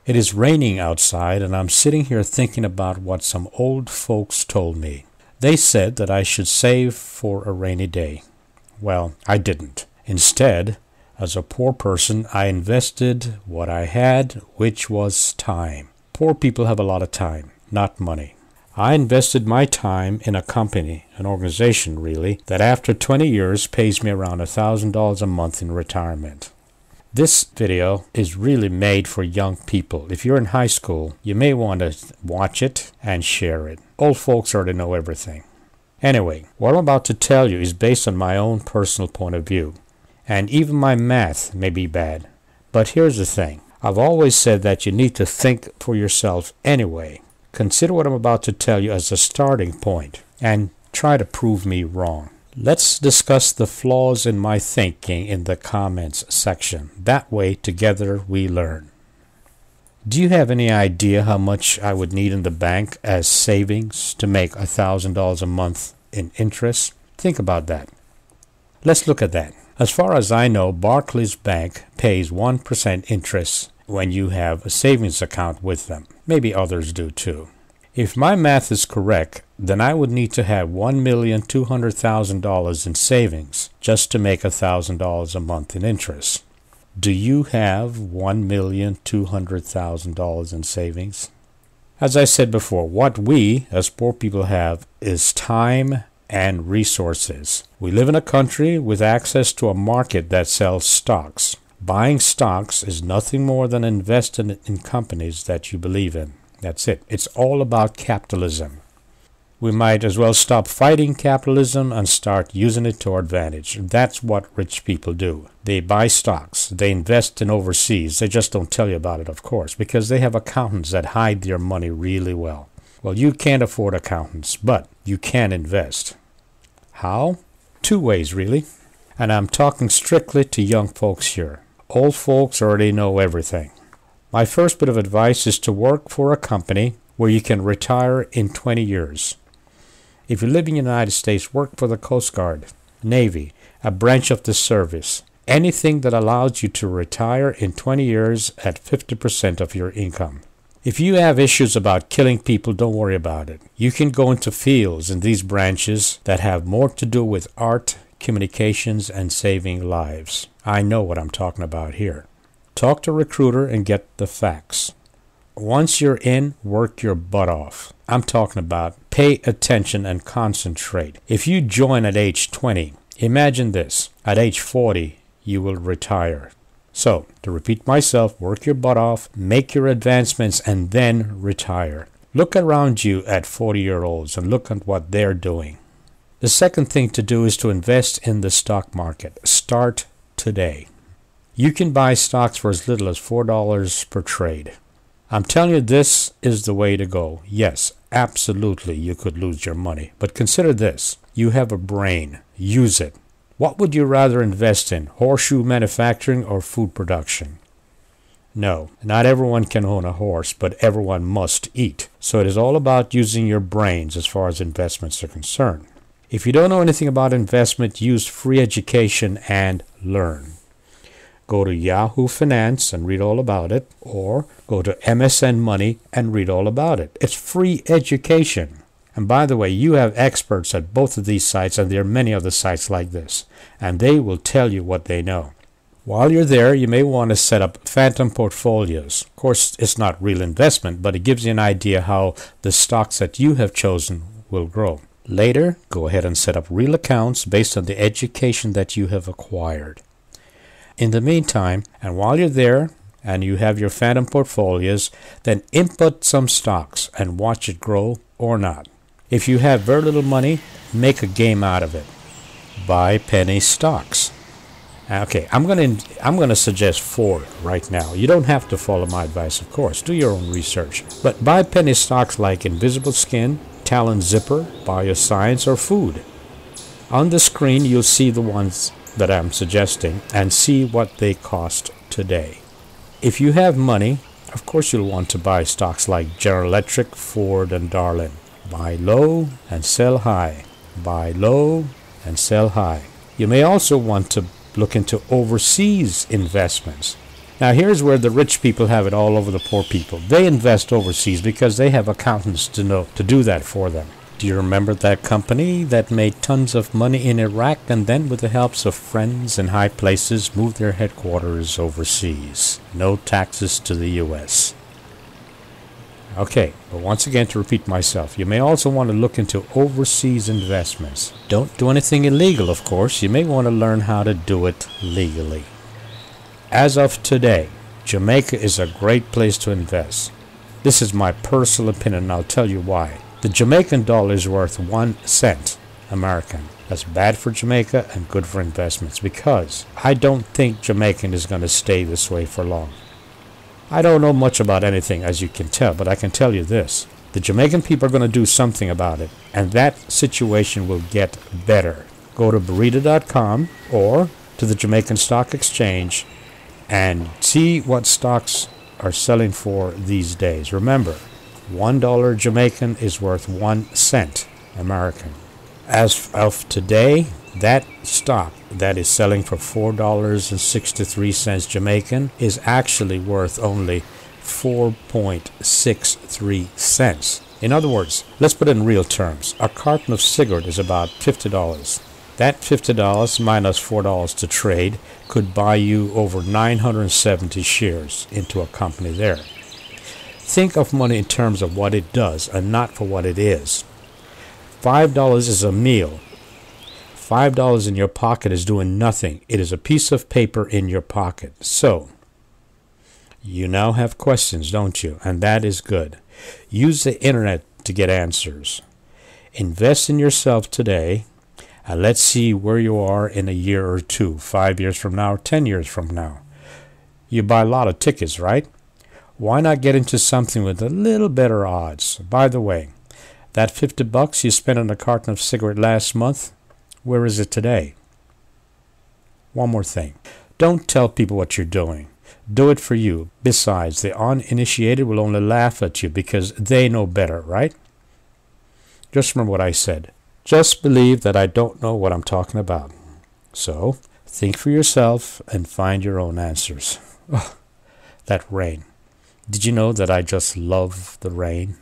It is raining outside, and I'm sitting here thinking about what some old folks told me. They said that I should save for a rainy day. Well, I didn't. Instead, as a poor person, I invested what I had, which was time. Poor people have a lot of time, not money. I invested my time in a company, an organization really, that after 20 years pays me around $1,000 a month in retirement. This video is really made for young people. If you're in high school, you may want to watch it and share it. Old folks already know everything. Anyway, what I'm about to tell you is based on my own personal point of view. And even my math may be bad. But here's the thing. I've always said that you need to think for yourself anyway. Consider what I'm about to tell you as a starting point and try to prove me wrong. Let's discuss the flaws in my thinking in the comments section. That way, together we learn. Do you have any idea how much I would need in the bank as savings to make $1,000 a month in interest? Think about that. Let's look at that. As far as I know, Barclays Bank pays 1% interest when you have a savings account with them. Maybe others do too. If my math is correct, then I would need to have $1,200,000 in savings just to make $1,000 a month in interest. Do you have $1,200,000 in savings? As I said before, what we as poor people have is time and resources. We live in a country with access to a market that sells stocks. Buying stocks is nothing more than investing in companies that you believe in. That's it. It's all about capitalism. We might as well stop fighting capitalism and start using it to our advantage. That's what rich people do. They buy stocks. They invest in overseas. They just don't tell you about it, of course, because they have accountants that hide their money really well. Well, you can't afford accountants, but you can invest. How? Two ways, really. And I'm talking strictly to young folks here. Old folks already know everything. My first bit of advice is to work for a company where you can retire in 20 years. If you live in the United States, work for the Coast Guard, Navy, a branch of the service. Anything that allows you to retire in 20 years at 50% of your income. If you have issues about killing people, don't worry about it. You can go into fields in these branches that have more to do with art, communications, and saving lives. I know what I'm talking about here. Talk to a recruiter and get the facts. Once you're in, work your butt off. I'm talking about pay attention and concentrate. If you join at age 20, imagine this. At age 40, you will retire. So, to repeat myself, work your butt off, make your advancements, and then retire. Look around you at 40-year-olds and look at what they're doing. The second thing to do is to invest in the stock market. Start today. You can buy stocks for as little as $4 per trade. I'm telling you, this is the way to go. Yes, absolutely, you could lose your money. But consider this. You have a brain. Use it. What would you rather invest in, horseshoe manufacturing or food production? No, not everyone can own a horse, but everyone must eat. So it is all about using your brains as far as investments are concerned. If you don't know anything about investment, use free education and learn. Go to Yahoo Finance and read all about it, or go to MSN Money and read all about it. It's free education. And by the way, you have experts at both of these sites, and there are many other sites like this, and they will tell you what they know. While you're there, you may want to set up phantom portfolios. Of course, it's not real investment, but it gives you an idea how the stocks that you have chosen will grow. Later, go ahead and set up real accounts based on the education that you have acquired. In the meantime, and while you're there and you have your phantom portfolios, then input some stocks and watch it grow or not. If you have very little money, make a game out of it. Buy penny stocks. Okay, I'm gonna suggest 4 right now. You don't have to follow my advice, of course. Do your own research. But buy penny stocks like Invisible Skin, Talent Zipper, Bioscience, or Food. On the screen, you'll see the ones that I'm suggesting and see what they cost today. If you have money, of course you'll want to buy stocks like General Electric, Ford, and Darlin. Buy low and sell high. Buy low and sell high. You may also want to look into overseas investments. Now here's where the rich people have it all over the poor people. They invest overseas because they have accountants to do that for them. Do you remember that company that made tons of money in Iraq and then with the help of friends in high places moved their headquarters overseas? No taxes to the U.S. Okay, but once again, to repeat myself, you may also want to look into overseas investments. Don't do anything illegal, of course. You may want to learn how to do it legally. As of today, Jamaica is a great place to invest. This is my personal opinion, and I'll tell you why. The Jamaican dollar is worth 1 cent American. That's bad for Jamaica and good for investments because I don't think Jamaican is going to stay this way for long. I don't know much about anything, as you can tell, but I can tell you this. The Jamaican people are going to do something about it, and that situation will get better. Go to burrito.com or to the Jamaican Stock Exchange and see what stocks are selling for these days. Remember, $1 Jamaican is worth 1 cent American. As of today, that stock that is selling for $4.63 Jamaican is actually worth only 4.63 cents. In other words, let's put it in real terms. A carton of cigarette is about $50. That $50 minus $4 to trade could buy you over 970 shares into a company there. Think of money in terms of what it does and not for what it is. $5 is a meal. $5 in your pocket is doing nothing. It is a piece of paper in your pocket. So, you now have questions, don't you? And that is good. Use the internet to get answers. Invest in yourself today, and let's see where you are in a year or two, 5 years from now, 10 years from now. You buy a lot of tickets, right? Why not get into something with a little better odds? By the way, that $50 you spent on a carton of cigarette last month, where is it today? One more thing. Don't tell people what you're doing. Do it for you. Besides, the uninitiated will only laugh at you because they know better, right? Just remember what I said. Just believe that I don't know what I'm talking about. So, think for yourself and find your own answers. Oh, that rain. Did you know that I just love the rain?